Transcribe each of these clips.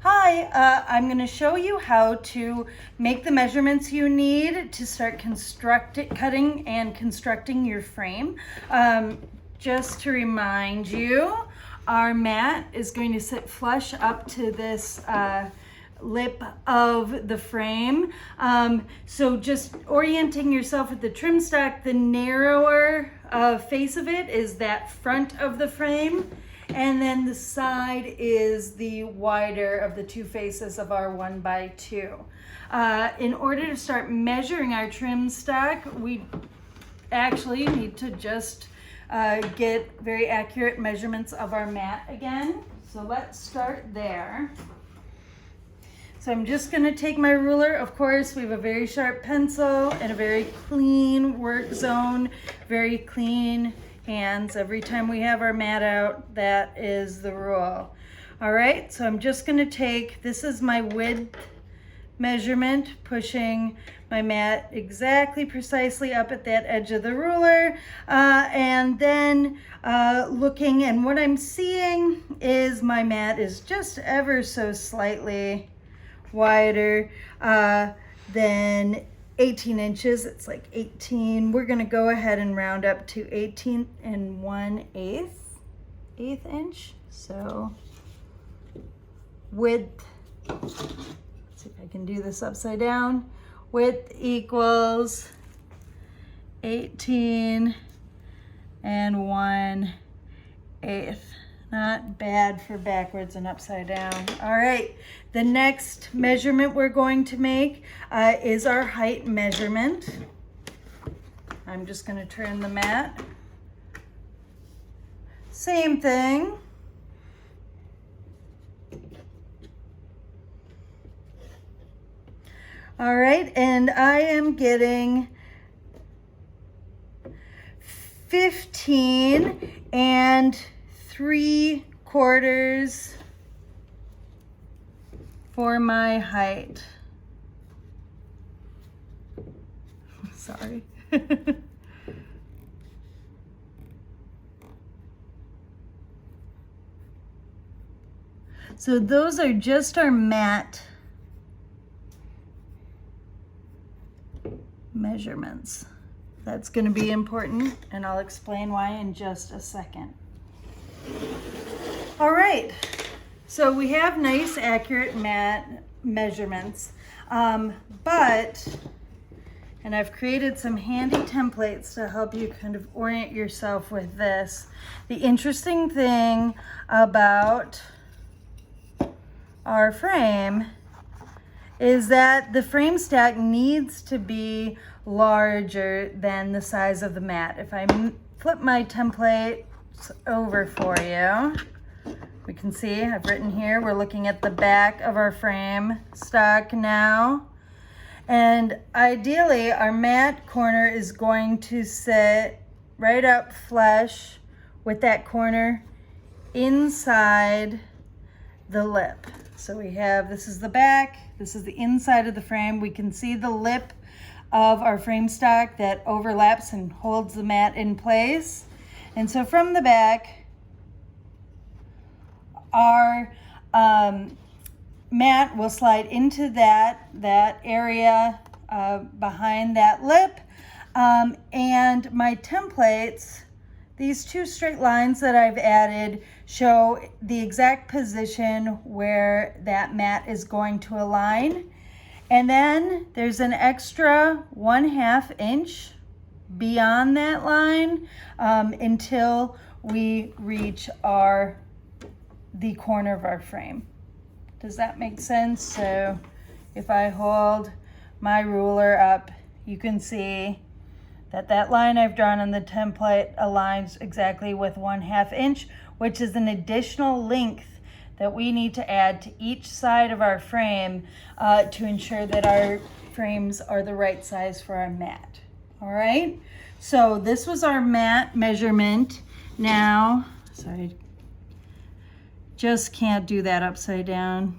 Hi, I'm going to show you how to make the measurements you need to start cutting and constructing your frame. Just to remind you, our mat is going to sit flush up to this lip of the frame. So just orienting yourself with the trim stock, the narrower face of it is that front of the frame. And then the side is the wider of the two faces of our 1x2. In order to start measuring our trim stock, we actually need to just get very accurate measurements of our mat again. So let's start there. So I'm just going to take my ruler. Of course, we have a very sharp pencil and a very clean work zone, very clean hands. Every time we have our mat out, that is the rule. All right, so I'm just going to take, this is my width measurement, pushing my mat exactly precisely up at that edge of the ruler, and then looking, and what I'm seeing is my mat is just ever so slightly wider than 18 inches. It's like 18. We're going to go ahead and round up to 18 and 1/8 inch. So width, let's see if I can do this upside down. Width equals 18 and 1/8. Not bad for backwards and upside down. All right, the next measurement we're going to make is our height measurement. I'm just going to turn the mat. Same thing. All right, and I am getting 15 and 3/4 for my height. Sorry. So those are just our mat measurements. That's going to be important, and I'll explain why in just a second. All right, so we have nice accurate mat measurements, and I've created some handy templates to help you kind of orient yourself with this. The interesting thing about our frame is that the frame stack needs to be larger than the size of the mat. If I flip my template over for you, we can see I've written here, we're looking at the back of our frame stock now. And ideally, our mat corner is going to sit right up flush with that corner inside the lip. So we have, this is the back, this is the inside of the frame. We can see the lip of our frame stock that overlaps and holds the mat in place. And so from the back, our mat will slide into that area behind that lip. And my templates, these two straight lines that I've added, show the exact position where that mat is going to align. And then there's an extra 1/2 inch beyond that line until we reach the corner of our frame. Does that make sense? So if I hold my ruler up, you can see that that line I've drawn on the template aligns exactly with 1/2 inch, which is an additional length that we need to add to each side of our frame to ensure that our frames are the right size for our mat. All right, so this was our mat measurement. Now, sorry, just can't do that upside down.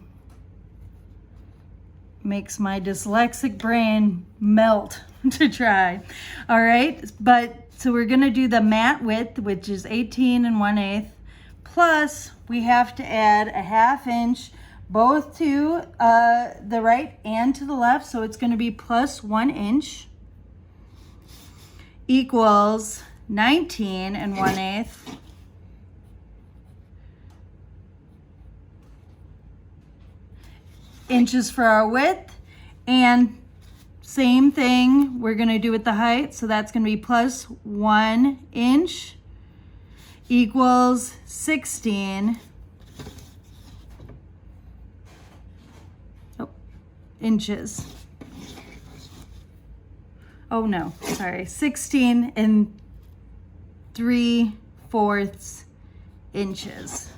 Makes my dyslexic brain melt to try. All right, so we're gonna do the mat width, which is 18 and 1/8, plus we have to add a 1/2 inch both to the right and to the left. So it's going to be plus 1 inch equals 19 1/8 inches for our width. And same thing we're going to do with the height. So that's going to be plus 1 inch equals 16 inches. Oh no, sorry, 16 3/4 inches,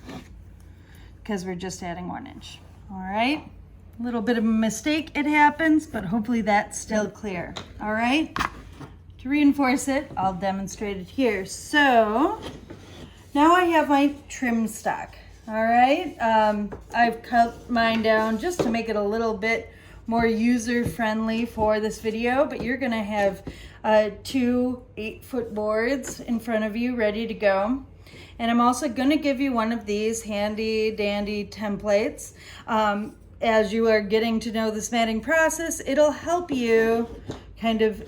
because we're just adding 1 inch. All right, a little bit of a mistake, it happens, but hopefully that's still clear. All right, to reinforce it, I'll demonstrate it here. So now I have my trim stock. All right, I've cut mine down just to make it a little bit more user-friendly for this video, but you're gonna have 2 8-foot boards in front of you ready to go. And I'm also gonna give you one of these handy dandy templates. As you are getting to know this matting process, it'll help you kind of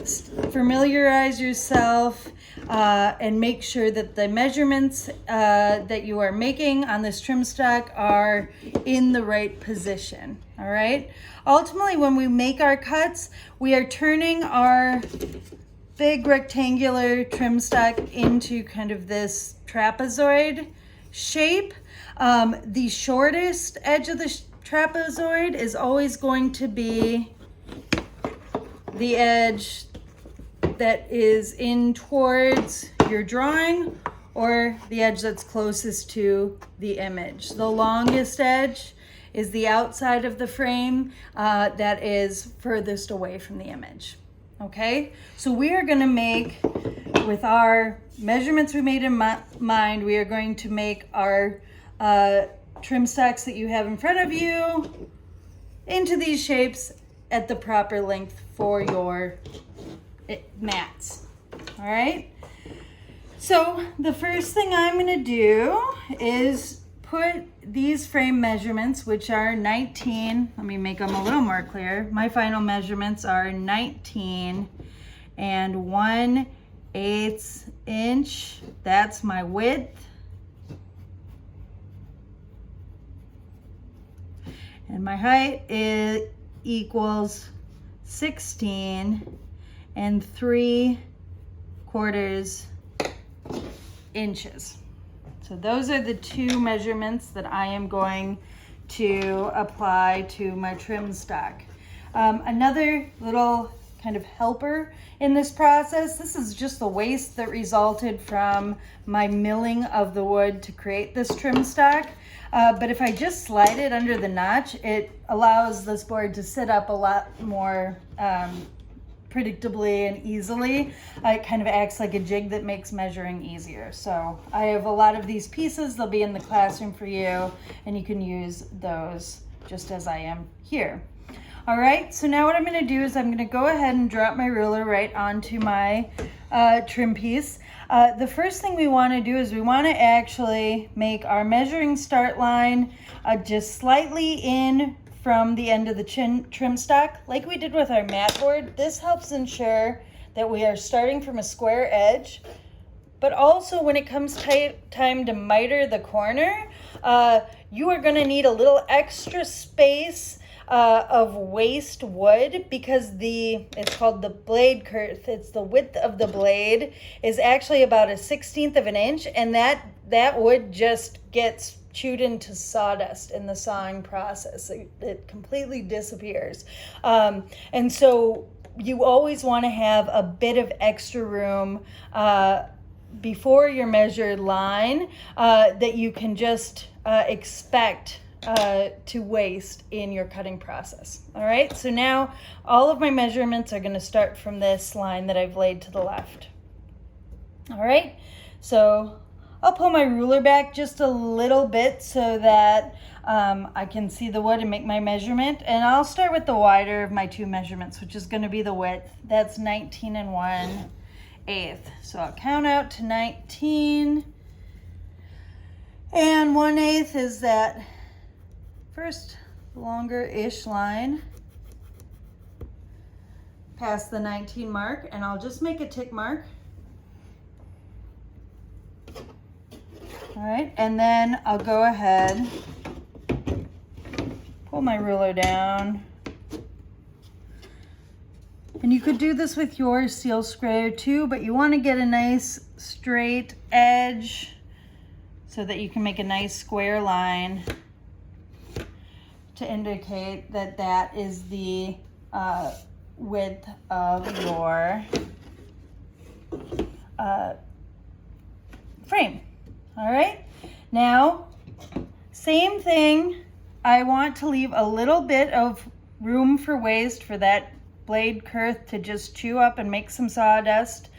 familiarize yourself and make sure that the measurements that you are making on this trim stock are in the right position. All right. Ultimately, when we make our cuts, we are turning our big rectangular trim stock into kind of this trapezoid shape. The shortest edge of the trapezoid is always going to be the edge that is in towards your drawing, or the edge that's closest to the image. The longest edge is the outside of the frame that is furthest away from the image. Okay, so we are going to make, with our measurements we made in mind, we are going to make our trim stocks that you have in front of you into these shapes at the proper length for your mats. All right, so the first thing I'm going to do is put these frame measurements, which are 19, let me make them a little more clear. My final measurements are 19 1/8 inch. That's my width. And my height equals 16 3/4 inches. So those are the 2 measurements that I am going to apply to my trim stock. Another little kind of helper in this process, this is just the waste that resulted from my milling of the wood to create this trim stock. But if I just slide it under the notch, it allows this board to sit up a lot more predictably and easily. It kind of acts like a jig that makes measuring easier. So I have a lot of these pieces. They'll be in the classroom for you, and you can use those just as I am here. All right, so now what I'm going to do is I'm going to go ahead and drop my ruler right onto my trim piece. The first thing we want to do is we want to actually make our measuring start line just slightly in from the end of the trim stock, like we did with our mat board. This helps ensure that we are starting from a square edge, but also when it comes time to miter the corner, you are going to need a little extra space of waste wood, because it's called the blade girth. It's the width of the blade is actually about 1/16 of an inch, and that wood just gets chewed into sawdust in the sawing process. It completely disappears. And so you always want to have a bit of extra room before your measured line that you can just expect to waste in your cutting process. All right, so now all of my measurements are going to start from this line that I've laid to the left. All right, so I'll pull my ruler back just a little bit so that I can see the wood and make my measurement. And I'll start with the wider of my 2 measurements, which is going to be the width. That's 19 1/8. So I'll count out to 19 1/8 is that first longer-ish line past the 19 mark, and I'll just make a tick mark. All right, and then I'll go ahead, pull my ruler down. And you could do this with your steel square too, but you want to get a nice straight edge so that you can make a nice square line to indicate that that is the width of your frame. All right, now same thing. I want to leave a little bit of room for waste for that blade girth to just chew up and make some sawdust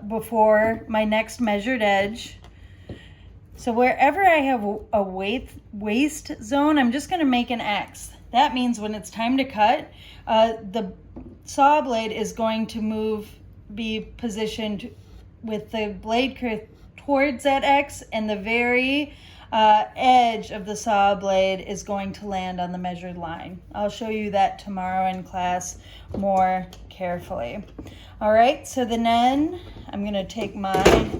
before my next measured edge. So wherever I have a waste zone, I'm just going to make an X. That means when it's time to cut, the saw blade is going to be positioned with the blade girth towards that X, and the very edge of the saw blade is going to land on the measured line. I'll show you that tomorrow in class more carefully. All right, so then I'm going to take my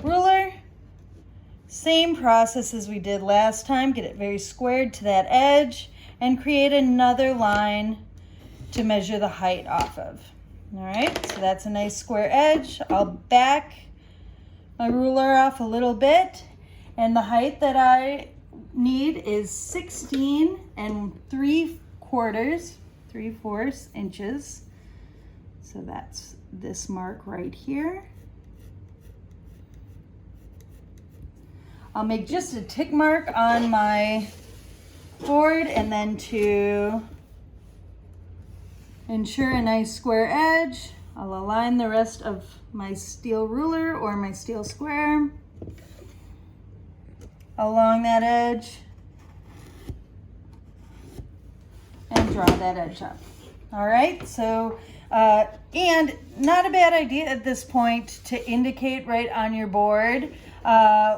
ruler, same process as we did last time, get it very squared to that edge, and create another line to measure the height off of. All right, so that's a nice square edge. I'll back my ruler off a little bit, and the height that I need is 16 3/4 inches. So that's this mark right here. I'll make just a tick mark on my board, and then to ensure a nice square edge, I'll align the rest of my steel ruler or my steel square along that edge and draw that edge up. All right, so and not a bad idea at this point to indicate right on your board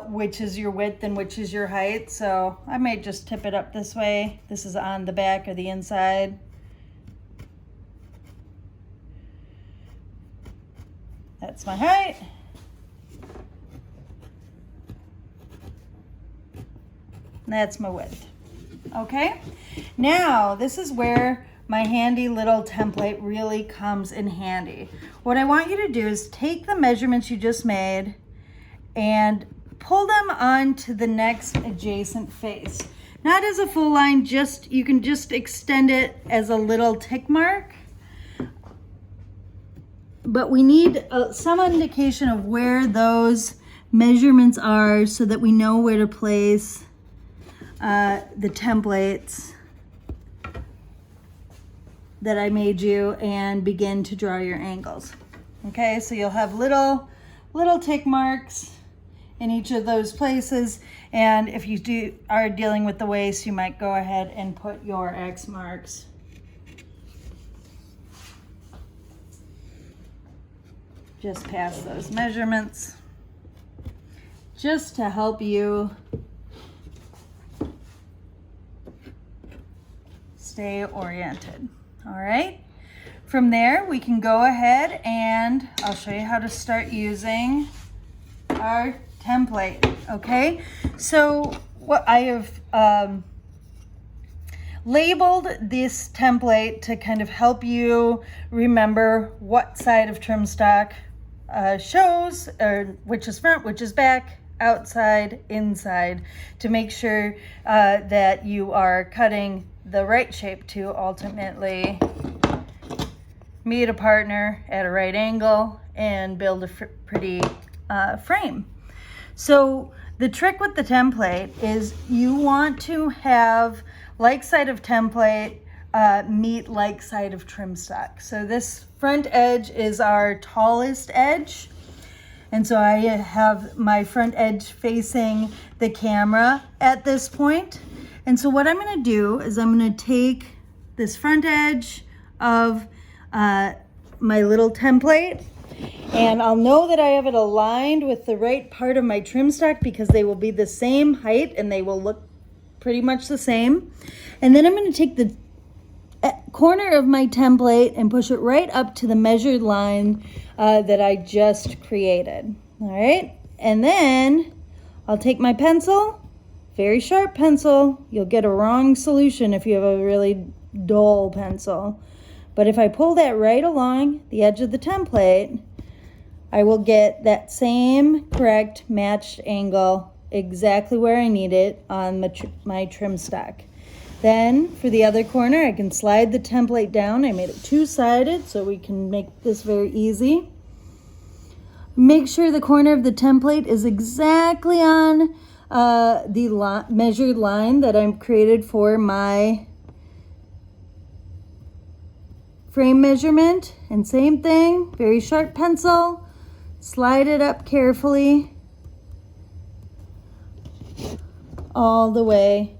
which is your width and which is your height. So I may just tip it up this way. This is on the back or the inside. That's my height. And that's my width. Okay, now this is where my handy little template really comes in handy. What I want you to do is take the measurements you just made and pull them onto the next adjacent face. Not as a full line, you can just extend it as a little tick mark. But we need some indication of where those measurements are so that we know where to place the templates that I made you and begin to draw your angles. Okay, so you'll have little tick marks in each of those places, and if you are dealing with the waist, you might go ahead and put your X marks. Just past those measurements, just to help you stay oriented. All right, from there we can go ahead and I'll show you how to start using our template. Okay, so what I have labeled this template to kind of help you remember what side of trim stock shows, or which is front, which is back, outside, inside, to make sure that you are cutting the right shape to ultimately meet a partner at a right angle and build a pretty frame. So the trick with the template is you want to have like side of template meet like side of trim stock. So this front edge is our tallest edge. And so I have my front edge facing the camera at this point. And so what I'm going to do is I'm going to take this front edge of my little template, and I'll know that I have it aligned with the right part of my trim stock because they will be the same height and they will look pretty much the same. And then I'm going to take the corner of my template and push it right up to the measured line that I just created. All right, and then I'll take my pencil, very sharp pencil. You'll get a wrong solution if you have a really dull pencil. But if I pull that right along the edge of the template, I will get that same correct matched angle exactly where I need it on my trim stock. Then for the other corner, I can slide the template down. I made it two-sided so we can make this very easy. Make sure the corner of the template is exactly on the measured line that I've created for my frame measurement. And same thing, very sharp pencil, slide it up carefully all the way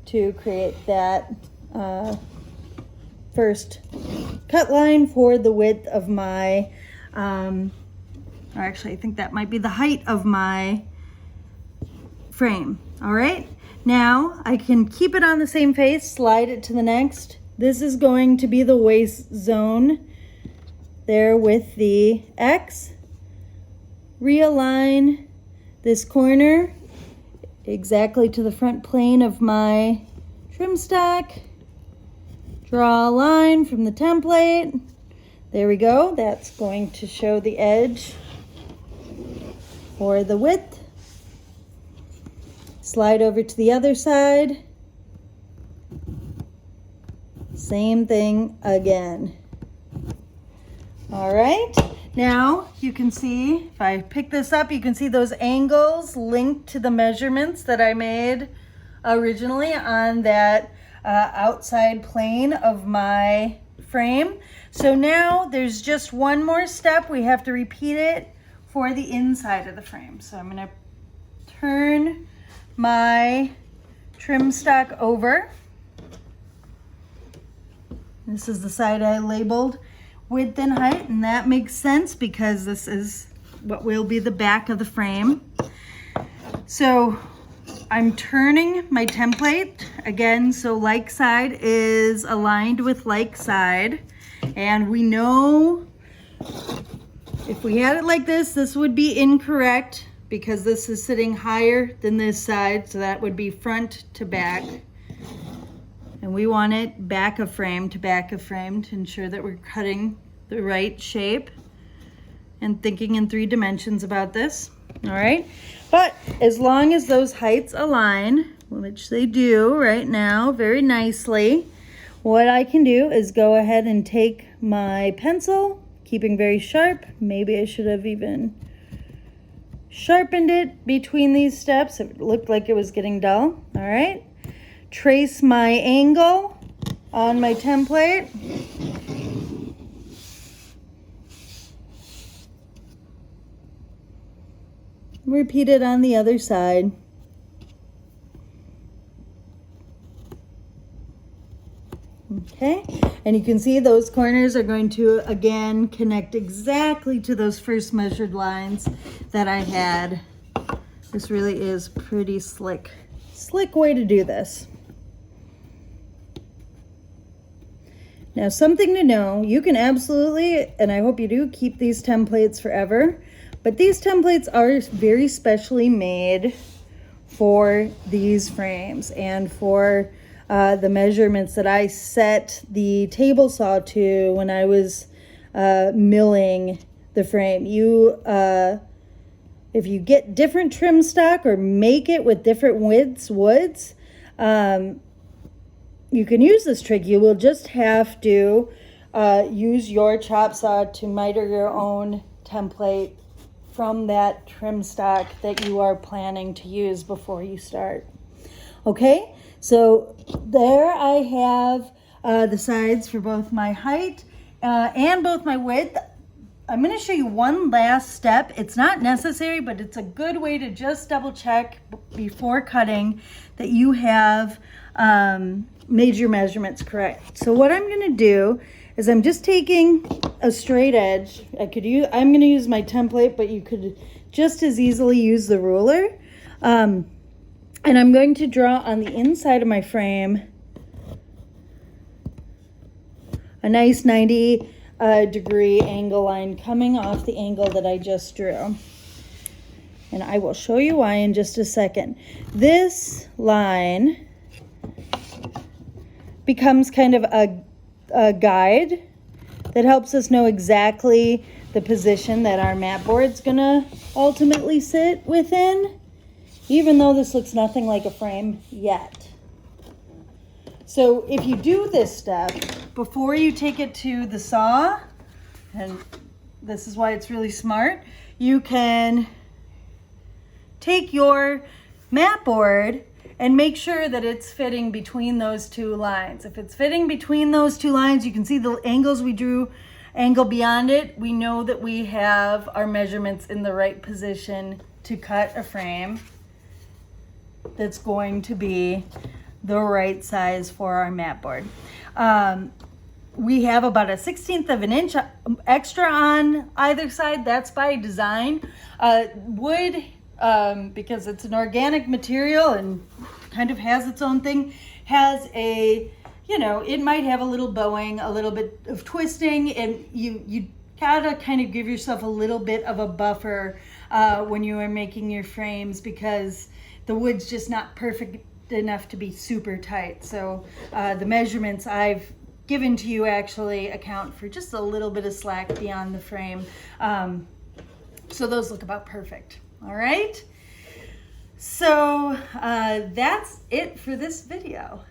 to create that first cut line for the width of my, or actually I think that might be the height of my frame. All right, now I can keep it on the same face, slide it to the next. This is going to be the waist zone there with the X. Realign this corner exactly to the front plane of my trim stock. Draw a line from the template. There we go. That's going to show the edge for the width. Slide over to the other side. Same thing again. All right. Now you can see, if I pick this up, you can see those angles linked to the measurements that I made originally on that outside plane of my frame. So now there's just one more step. We have to repeat it for the inside of the frame. So I'm going to turn my trim stock over. This is the side I labeled width and height, and that makes sense because this is what will be the back of the frame. So I'm turning my template again, so like side is aligned with like side, and we know if we had it like this, this would be incorrect because this is sitting higher than this side, so that would be front to back. And we want it back of frame to back of frame to ensure that we're cutting the right shape and thinking in 3 dimensions about this. All right, but as long as those heights align, which they do right now very nicely, what I can do is go ahead and take my pencil, keeping very sharp. Maybe I should have even sharpened it between these steps. It looked like it was getting dull. All right. Trace my angle on my template. Repeat it on the other side. Okay, and you can see those corners are going to again connect exactly to those first measured lines that I had. This really is pretty slick way to do this. Now, something to know, you can absolutely, and I hope you do, keep these templates forever, but these templates are very specially made for these frames and for the measurements that I set the table saw to when I was milling the frame. If you get different trim stock or make it with different woods, you can use this trick. You will just have to use your chop saw to miter your own template from that trim stock that you are planning to use before you start. Okay, so there I have the sides for both my height and both my width. I'm going to show you one last step. It's not necessary, but it's a good way to just double check before cutting that you have made your measurements correct. So what I'm going to do is I'm just taking a straight edge. I'm going to use my template, but you could just as easily use the ruler. And I'm going to draw on the inside of my frame a nice 90 degree angle line coming off the angle that I just drew. And I will show you why in just a second. This line becomes kind of a guide that helps us know exactly the position that our mat board's gonna ultimately sit within, even though this looks nothing like a frame yet. So if you do this step before you take it to the saw, and this is why it's really smart, you can take your mat board and make sure that it's fitting between those two lines. If it's fitting between those two lines, you can see the angles we drew, angle beyond it. We know that we have our measurements in the right position to cut a frame that's going to be the right size for our mat board. We have about a 1/16 of an inch extra on either side. That's by design. Wood, because it's an organic material and kind of has its own thing, has a, you know, it might have a little bowing, a little bit of twisting, and you gotta kind of give yourself a little bit of a buffer when you are making your frames, because the wood's just not perfect enough to be super tight. So the measurements I've given to you actually account for just a little bit of slack beyond the frame. So those look about perfect. All right. So that's it for this video.